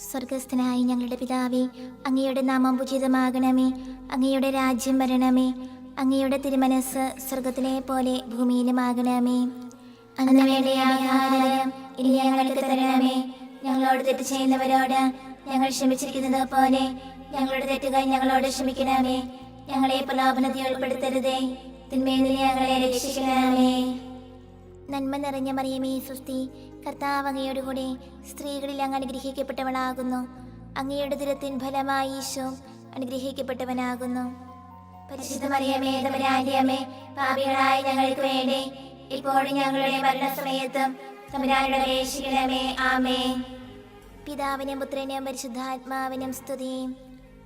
സ്വർഗസ്ഥനായ ഞങ്ങളുടെ പിതാവേ, അങ്ങയുടെ നാമം പൂജിതമാകണമേ. അങ്ങയുടെ രാജ്യം വരണമേ. അങ്ങയുടെ തിരുമനസ് സ്വർഗത്തിലെ പോലെ ഭൂമിയിലുമാകണമേ. അന്ന് വേണ്ട ആഹാരം ഇനി ഞങ്ങൾക്ക് തരണമേ. ഞങ്ങളോട് തെറ്റ് ചെയ്യുന്നവരോട് ഞങ്ങൾ ക്ഷമിച്ചിരിക്കുന്നത് പോലെ ഞങ്ങളുടെ തെറ്റുകൾ ഞങ്ങളോട് ക്ഷമിക്കണമേ. ഞങ്ങളെ പ്രലോഭനത്തിൽ ഉൾപ്പെടുത്തരുതേ, തിന്മയിൽ നിന്ന് ഞങ്ങളെ രക്ഷിക്കണമേ. നന്മ നിറഞ്ഞ മറിയമേ സ്വസ്തി, കർത്താവ് അങ്ങയോട് കൂടെ സ്ത്രീകളിൽ അങ്ങ് അനുഗ്രഹിക്കപ്പെട്ടവളാകുന്നു. അങ്ങയുടെ ദുരത്തിൻ ഫലമായി ഈശോ അനുഗ്രഹിക്കപ്പെട്ടവനാകുന്നു. പരിശുദ്ധ മറിയമേ, തമ്പുരാന്റെ അമ്മേ, പാപികളായ ഞങ്ങൾക്ക് വേണ്ടി ഇപ്പോഴും ഞങ്ങളുടെ മരണസമയത്തും തമ്പുരാനോട് അപേക്ഷിക്കണമേ. ആമേൻ. പിതാവിനും പുത്രനും പരിശുദ്ധാത്മാവിനും സ്തുതി,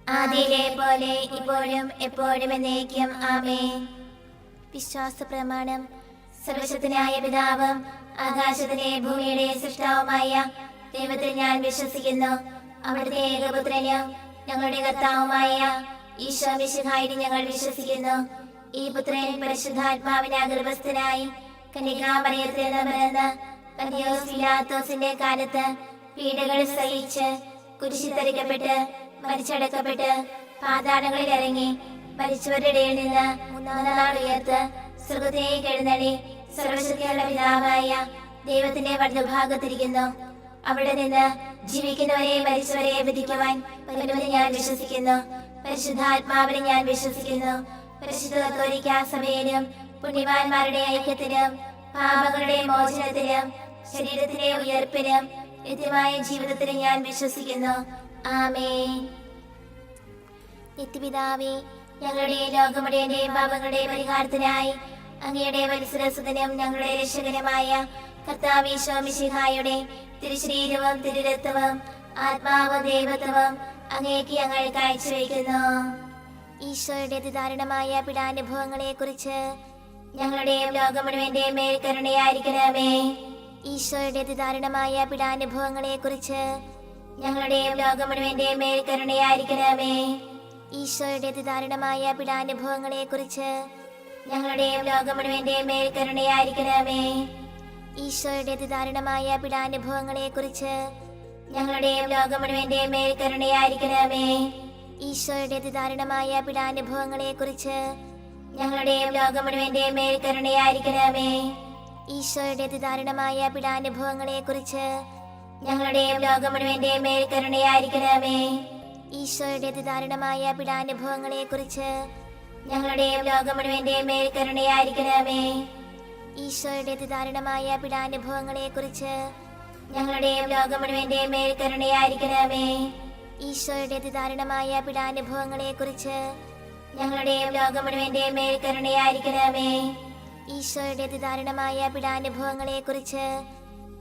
ആദിയിലെ പോലെ ഇപ്പോഴും എപ്പോഴും എന്നേക്കും. ആമേൻ. വിശ്വാസ പ്രമാണം. സർവശക്തനായ പിതാവും ആകാശത്തിലെ ഭൂമിയുടെ സൃഷ്ടാവുമായ ദൈവത്തിൽ ഞാൻ വിശ്വസിക്കുന്നു. അവിടുത്തെ ഏകപുത്രനും ഞങ്ങളുടെ കർത്താവുമായ ഈശോ മിശിഹായിൽ ഞങ്ങൾ വിശ്വസിക്കുന്നു. ഈ പുത്രൻ പരിശുദ്ധാത്മാവിനാൽ ഗർഭസ്ഥനായി കന്യകാമറിയത്തിൽ നിന്ന് പിറന്ന് പന്തിയോസ് പിലാത്തോസിന്റെ കാലത്ത് പീഡകൾ സഹിച്ച് കുരിശിൽ തറയ്ക്കപ്പെട്ട് മരിച്ചടക്കപ്പെട്ട് പാതാളങ്ങളിൽ ഇറങ്ങി മരിച്ചവരുടെ ഇടയിൽ നിന്ന് മൂന്നാം നാൾ ഉയർത്ത് സ്വർഗ്ഗത്തിലേക്ക് എഴുന്നള്ളി സർവശക്തിയുള്ള പിതാവായ ദൈവത്തിന്റെ വലതുഭാഗത്തിരിക്കുന്നു. അവിടെ നിന്ന് ജീവിക്കുന്നവരെ മരിച്ചവരെ വിധിക്കുവാൻ വരുമെന്ന് ഞാൻ വിശ്വസിക്കുന്നു. പരിശുദ്ധാത്മാവിനെ ഞാൻ വിശ്വസിക്കുന്നു. പരിശുദ്ധ കത്തോലിക്കാ സഭയിലും പുണ്യവാന്മാരുടെ ഐക്യത്തിലും പാപങ്ങളുടെ മോചനത്തിലും ശരീരത്തിലെ ഉയർപ്പിനും നിത്യമായ ജീവിതത്തിലും ഞാൻ വിശ്വസിക്കുന്നു. ആമേൻ. നിത്യപിതാവേ, ഞങ്ങളുടെ ലോകമുടേന്റെയും പാപങ്ങളുടെ പരിഹാരത്തിനായി അങ്ങയുടെ വത്സരസുതനും ഞങ്ങളുടെ രക്ഷകനുമായ കർത്താവ് ഈശോ മിശിഹായുടെ തിരുശരീരവും തിരുരക്തവും ആത്മാവും ദൈവത്വവും അങ്ങേക്ക് ഞങ്ങൾ കാഴ്ചവെക്കുന്നു. ഈശോയുടെ അതിദാരുണമായ പീഡാനുഭവങ്ങളെ കുറിച്ച് ഞങ്ങളുടെയും ലോകം മുഴുവന്റെയും മേൽ കരുണയായിരിക്കണമേ. ഈശോയുടെ അതിദാരുണമായ പീഡാനുഭവങ്ങളെ കുറിച്ച് ഞങ്ങളുടെയും ലോകം മുഴുവന്റെയും മേൽ കരുണയായിരിക്കണമേ. ഈശോയുടെ അതിദാരുണമായ പീഡാനുഭവങ്ങളെ കുറിച്ച് ഞങ്ങളുടെയും ലോകം മുഴുവന്റെയും മേൽ കരുണയായിരിക്കണമേ. ഈശോയുടെ അതിദാരുണമായ പീഡാനുഭവങ്ങളെ കുറിച്ച് ഞങ്ങളുടെയും ലോകം മുഴുവന്റെയും മേൽ കരുണയായിരിക്കണമേ. ഈശോയുടെ അതിദാരുണമായ പീഡാനുഭവങ്ങളെ കുറിച്ച് ഞങ്ങളുടെയും ലോകം മുഴുവന്റെയും മേൽ കരുണയായിരിക്കണമേ. ഈശോയുടെ അതിദാരുണമായ പീഡാനുഭവങ്ങളെ കുറിച്ച് ഞങ്ങളുടെയും ലോകം മുഴുവന്റെയും മേൽ കരുണയായിരിക്കണമേ. ഈശോയുടെ അതിദാരുണമായ പീഡാനുഭവങ്ങളെ കുറിച്ച് ഞങ്ങളുടെയും ലോകം മുഴുവന്റെയും മേൽ കരുണയായിരിക്കണമേ. ഈശോയുടെ അതിദാരുണമായ പീഡാനുഭവങ്ങളെ കുറിച്ച് ഞങ്ങളുടെയും ലോകം മുഴുവന്റെയും മേൽ കരുണയായിരിക്കണമേ. ഈശോയുടെ അതിദാരുണമായ പീഡാനുഭവങ്ങളെ കുറിച്ച് ഞങ്ങളുടെയും ലോകം മുഴുവന്റെയും മേൽ കരുണയായിരിക്കണമേ. ഈശോയുടെ അതിദാരുണമായ പീഡാനുഭവങ്ങളെ കുറിച്ച്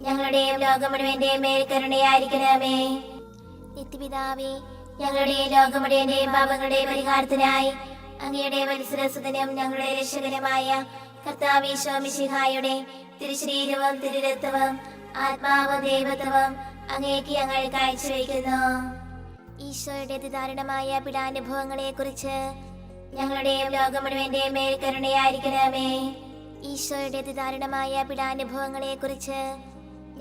ഞങ്ങളുടെയും ലോകം മുഴുവന്റെയും മേൽ കരുണയായിരിക്കണമേ. നിത്യപിതാവേ, ഞങ്ങളുടെ ലോകം മുഴുവന്റെയും പാപങ്ങളുടെ പരിഹാരത്തിനായി അങ്ങയുടെ വത്സരസുതനും ഞങ്ങളുടെ രക്ഷകനുമായ കർത്താവ് ഈശോ മിശിഹായുടെ തിരുശരീരവും തിരുരക്തവും ആത്മാവും ദൈവത്വവും അങ്ങേക്ക് ഞങ്ങൾ കാഴ്ചവെക്കുന്നു. ഈശോയുടെ അതിദാരുണമായ പീഡാനുഭവങ്ങളെ കുറിച്ച് ഞങ്ങളുടെയും ലോകം മുഴുവന്റെയും മേൽ കരുണയായിരിക്കണമേ. ഈശോയുടെ അതിദാരുണമായ പീഡാനുഭവങ്ങളെ കുറിച്ച്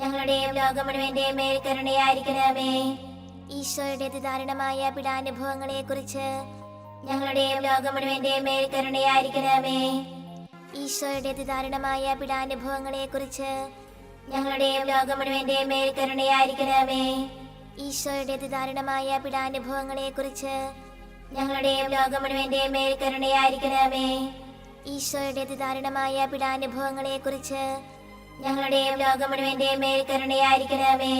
ഞങ്ങളുടെയും ലോകം മുഴുവന്റെയും മേൽ കരുണയായിരിക്കണമേ. ഈശോയുടെ അതിദാരുണമായ പീഡാനുഭവങ്ങളെ കുറിച്ച് ഞങ്ങളുടെയും ലോകം മുഴുവന്റെയും മേൽ കരുണയായിരിക്കണമേ. ഈശോയുടെ അതിദാരുണമായ പീഡാനുഭവങ്ങളെ കുറിച്ച് ഞങ്ങളുടെയും ലോകം മുഴുവന്റെയും മേൽ കരുണയായിരിക്കണമേ. ഈശോയുടെ അതിദാരുണമായ പീഡാനുഭവങ്ങളെ കുറിച്ച് ഞങ്ങളുടെയും ലോകം മുഴുവന്റെയും മേൽ കരുണയായിരിക്കണമേ. ഈശോയുടെ അതിദാരുണമായ പീഡാനുഭവങ്ങളെ കുറിച്ച് ഞങ്ങളുടെയും ലോകം മുഴുവന്റെയും മേൽ കരുണയായിരിക്കണമേ.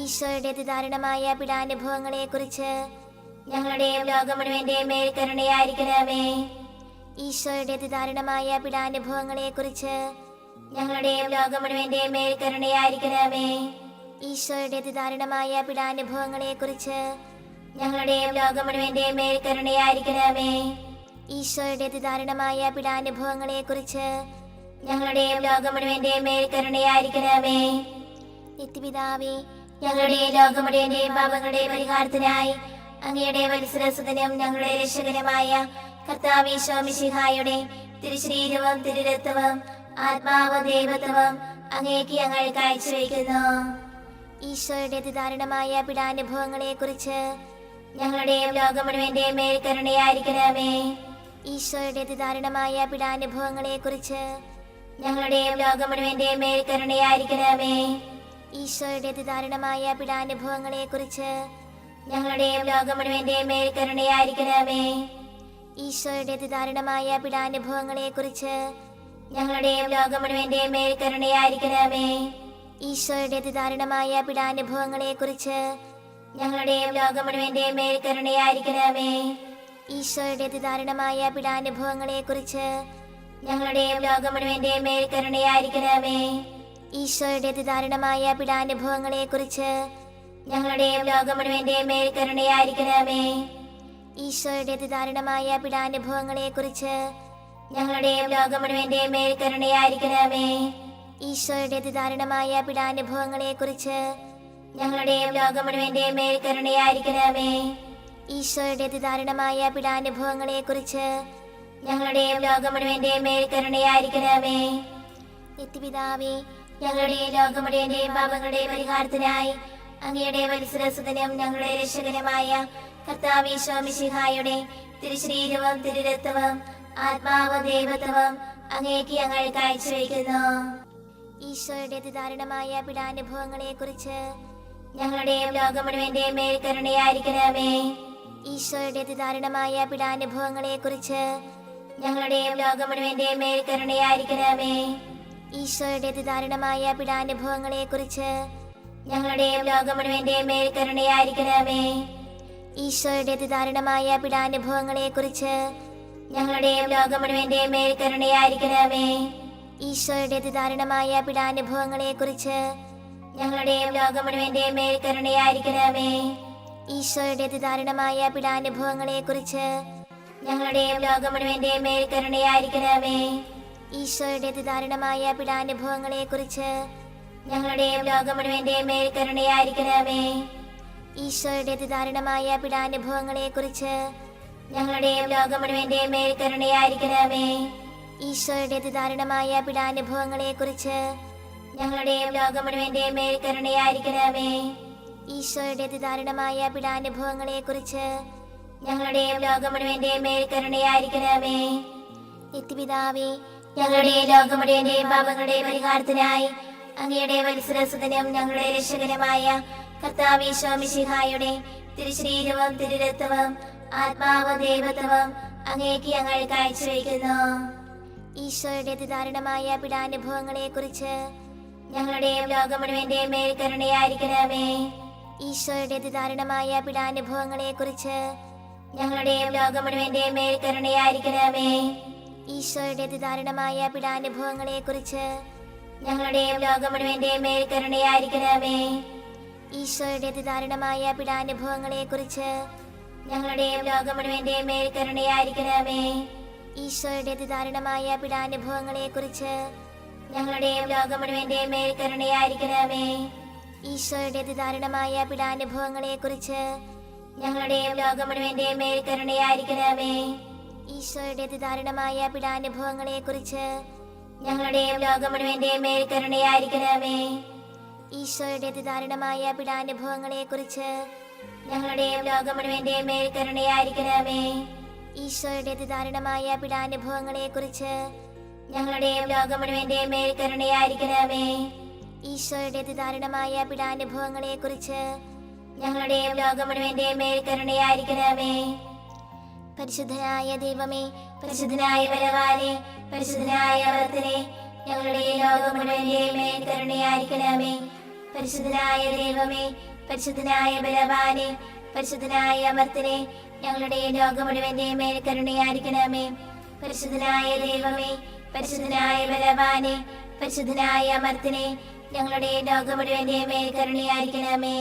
ഈശോയുടെ അതിദാരുണമായ പീഡാനുഭവങ്ങളെ കുറിച്ച് ഞങ്ങളുടെയും ലോകം മുഴുവന്റെയും മേൽ കരുണയായിരിക്കണമേ. ഈശോയുടെ അതിദാരുണമായ പീഡാനുഭവങ്ങളെ കുറിച്ച് ഞങ്ങളുടെയും ലോകം മുഴുവന്റെയും മേൽ കരുണയായിരിക്കണമേ. ഈശോയുടെ അതിദാരുണമായ പീഡാനുഭവങ്ങളെ കുറിച്ച് ഞങ്ങളുടെയും ലോകം മുഴുവന്റെയും മേൽ കരുണയായിരിക്കണമേ. ഈശോയുടെ അതിദാരുണമായ പീഡാനുഭവങ്ങളെ കുറിച്ച് ഞങ്ങളുടെയും ലോകം മുഴുവന്റെയും മേൽ കരുണയായിരിക്കണമേ. നിത്യപിതാവേ, ഞങ്ങളുടെ ലോകം മുഴുവന്റെയും പാപങ്ങളുടെ പരിഹാരത്തിനായി അങ്ങയുടെ വത്സരസുതനും ഞങ്ങളുടെ രക്ഷകനുമായ കർത്താവ് ഈശോ മിശിഹായുടെ തിരുശരീരവും തിരുരക്തവും ആത്മാവും ദൈവത്വവും അങ്ങേക്ക് ഞങ്ങൾ കാഴ്ചവെക്കുന്നു. ഈശോയുടെ അതിദാരുണമായ പീഡാനുഭവങ്ങളെക്കുറിച്ച് ഞങ്ങളുടെയും ലോകം മുഴുവന്റെയും മേൽ കരുണയായിരിക്കണമേ. ഈശോയുടെ അതിദാരുണമായ പീഡാനുഭവങ്ങളെക്കുറിച്ച് ഞങ്ങളുടെയും ലോകം മുഴുവന്റെയും മേൽ കരുണയായിരിക്കണമേ. ഈശോയുടെ അതിദാരുണമായ പീഡാനുഭവങ്ങളെക്കുറിച്ച് ഞങ്ങളുടെയും ലോകം മുഴുവന്റെയും മേൽ കരുണയായിരിക്കണമേ. ഈശോയുടെ അതിദാരുണമായ പീഡാനുഭവങ്ങളെക്കുറിച്ച് ഞങ്ങളുടെയും ലോകം മുഴുവന്റെയും മേൽ കരുണയായിരിക്കണമേ. ഈശോയുടെ അതിദാരുണമായ പീഡാനുഭവങ്ങളെക്കുറിച്ച് ഞങ്ങളുടെയും ലോകം മുഴുവന്റെയും മേൽ കരുണയായിരിക്കണമേ. ഈശോയുടെ അതിദാരുണമായ പീഡാനുഭവങ്ങളെക്കുറിച്ച് ഞങ്ങളുടെയും ലോകം മുഴുവന്റെയും മേൽ കരുണയായിരിക്കണമേ. ഈശോയുടെ അതിദാരുണമായ പീഡാനുഭവങ്ങളെക്കുറിച്ച് ഞങ്ങളുടെയും ലോകം മുഴുവന്റെയും മേൽ കരുണയായിരിക്കണമേ. ഈശോയുടെ അതിദാരുണമായ പീഡാനുഭവങ്ങളെക്കുറിച്ച് ഞങ്ങളുടെയും ലോകം മുഴുവന്റെയും മേൽ കരുണയായിരിക്കണമേ. ഈശോയുടെ അതിദാരുണമായ പീഡാനുഭവങ്ങളെക്കുറിച്ച് ഞങ്ങളുടെയും ലോകം മുഴുവന്റെയും മേൽ കരുണയായിരിക്കണമേ. ഈശോയുടെ അതിദാരുണമായ പീഡാനുഭവങ്ങളെക്കുറിച്ച് ഞങ്ങളുടെയും ലോകം മുഴുവന്റെയും മേൽ കരുണയായിരിക്കണമേ. നിത്യപിതാവേ, ഞങ്ങളുടെയും ലോകം മുഴുവന്റെയും പാപങ്ങളുടെ പരിഹാരത്തിനായി അങ്ങയുടെ വത്സരസുതനും ഞങ്ങളുടെ രക്ഷകനുമായ കർത്താവ് ഈശോ മിശിഹായുടെ തിരുശരീരവും തിരുരക്തവും ആത്മാവും ദൈവത്വവും അങ്ങേക്ക് ഞങ്ങൾ കാഴ്ചവെക്കുന്നു. ഈശോയുടെ അതിദാരുണമായ പീഡാനുഭവങ്ങളെക്കുറിച്ച് ഞങ്ങളുടെയും ലോകം മുഴുവന്റെയും മേൽ കരുണയായിരിക്കണമേ. ഈശോയുടെ അതിദാരുണമായ പീഡാനുഭവങ്ങളെക്കുറിച്ച് ഞങ്ങളുടെയും ലോകം മുഴുവന്റെയും മേൽ കരുണയായിരിക്കണമേ. ഈശോയുടെ അതിദാരുണമായ പീഡാനുഭവങ്ങളെക്കുറിച്ച് ഞങ്ങളുടെയും ലോകം മുഴുവന്റെയും മേൽ കരുണയായിരിക്കണമേ. ഈശോയുടെ അതിദാരുണമായ പീഡാനുഭവങ്ങളെക്കുറിച്ച് ഞങ്ങളുടെയും ലോകം മുഴുവന്റെയും മേൽ കരുണയായിരിക്കണമേ. ഈശോയുടെ അതിദാരുണമായ പീഡാനുഭവങ്ങളെക്കുറിച്ച് ഞങ്ങളുടെയും ലോകം മുഴുവന്റെയും മേൽ കരുണയായിരിക്കണമേ. ഈശോയുടെ അതിദാരുണമായ പീഡാനുഭവങ്ങളെക്കുറിച്ച് ഞങ്ങളുടെയും ലോകം മുഴുവന്റെയും മേൽ കരുണയായിരിക്കണമേ. ഈശോയുടെ അതിദാരുണമായ പീഡാനുഭവങ്ങളെക്കുറിച്ച് ഞങ്ങളുടെയും ലോകം മുഴുവന്റെയും മേൽ കരുണയായിരിക്കണമേ. ഈശോയുടെ അതിദാരുണമായ പീഡാനുഭവങ്ങളെക്കുറിച്ച് ഞങ്ങളുടെയും ലോകം മുഴുവന്റെയും മേൽ കരുണയായിരിക്കണമേ. ഈശോയുടെ അതിദാരുണമായ പീഡാനുഭവങ്ങളെക്കുറിച്ച് ഞങ്ങളുടെയും ലോകം മുഴുവന്റെയും മേൽ കരുണയായിരിക്കണമേ. ഈശോയുടെ അതിദാരുണമായ പീഡാനുഭവങ്ങളെക്കുറിച്ച് ഞങ്ങളുടെയും ലോകം മുഴുവന്റെയും മേൽ കരുണയായിരിക്കണമേ. നിത്യപിതാവേ, ഞങ്ങളുടെയും ലോകം മുഴുവന്റെയും പാപങ്ങളുടെ പരിഹാരത്തിനായി അങ്ങയുടെ വത്സരസുതനും ഞങ്ങളുടെ രക്ഷകനുമായ കർത്താവ് ഈശോ മിശിഹായുടെ തിരുശരീരവും തിരുരക്തവും ആത്മാവും ദൈവത്വവും അങ്ങേക്ക് ഞങ്ങൾ കാഴ്ചവെക്കുന്നു. ഈശോയുടെ അതിദാരുണമായ പീഡാനുഭവങ്ങളെക്കുറിച്ച് ഞങ്ങളുടെയും ലോകം മുഴുവന്റെയും മേൽ കരുണയായിരിക്കണമേ. ഈശോയുടെ അതിദാരുണമായ പീഡാനുഭവങ്ങളെക്കുറിച്ച് ഞങ്ങളുടെയും ലോകം മുഴുവന്റെയും മേൽ കരുണയായിരിക്കണമേ. ഈശോയുടെ അതിദാരുണമായ പീഡാനുഭവങ്ങളെക്കുറിച്ച് ഞങ്ങളുടെയും ലോകം മുഴുവന്റെയും മേൽ കരുണയായിരിക്കണമേ. ഈശോയുടെ അതിദാരുണമായ പീഡാനുഭവങ്ങളെക്കുറിച്ച് ഞങ്ങളുടെയും ലോകം മുഴുവന്റെയും മേൽ കരുണയായിരിക്കണമേ. ഈശോയുടെ അതിദാരുണമായ പീഡാനുഭവങ്ങളെക്കുറിച്ച് ഞങ്ങളുടെയും ലോകം മുഴുവന്റെയും മേൽ കരുണയായിരിക്കണമേ. ഈശോയുടെ അതിദാരുണമായ പീഡാനുഭവങ്ങളെക്കുറിച്ച് ഞങ്ങളുടെയും ലോകം മുഴുവന്റെയും മേൽ കരുണയായിരിക്കണമേ. ഈശോയുടെ അതിദാരുണമായ പീഡാനുഭവങ്ങളെക്കുറിച്ച് ഞങ്ങളുടെയും ലോകം മുഴുവന്റെയും മേൽ കരുണയായിരിക്കണമേ. ഈശോയുടെ അതിദാരുണമായ പീഡാനുഭവങ്ങളെക്കുറിച്ച് ഞങ്ങളുടെയും ലോകം മുഴുവന്റെയും മേൽ കരുണയായിരിക്കണമേ. ഈശോയുടെ അതിദാരുണമായ പീഡാനുഭവങ്ങളെക്കുറിച്ച് ഞങ്ങളുടെയും ലോകം മുഴുവന്റെയും മേൽ കരുണയായിരിക്കണമേ. ഈശോയുടെ അതിദാരുണമായ പീഡാനുഭവങ്ങളെക്കുറിച്ച് ഞങ്ങളുടെയും ലോകം മുഴുവന്റെയും മേൽ കരുണയായിരിക്കണമേ. പരിശുദ്ധനായ ദൈവമേ, പരിശുദ്ധനായ ബലവാനേ, പരിശുദ്ധനായ അമർത്തനേ, ഞങ്ങളുടെ ലോകം മുഴുവന്റെയും മേൽ കരുണയായിരിക്കണമേ. പരിശുദ്ധനായ ദൈവമേ, പരിശുദ്ധനായ ബലവാനേ, പരിശുദ്ധനായ അമർത്തനേ, ഞങ്ങളുടെ ലോകം മുഴുവന്റെയും മേൽ കരുണയായിരിക്കണമേ. പരിശുദ്ധനായ ദൈവമേ, പരിശുദ്ധനായ ബലവാനേ, പരിശുദ്ധനായ അമർത്തനേ, ഞങ്ങളുടെ ലോകം മുഴുവന്റെയും മേൽ കരുണയായിരിക്കണമേ.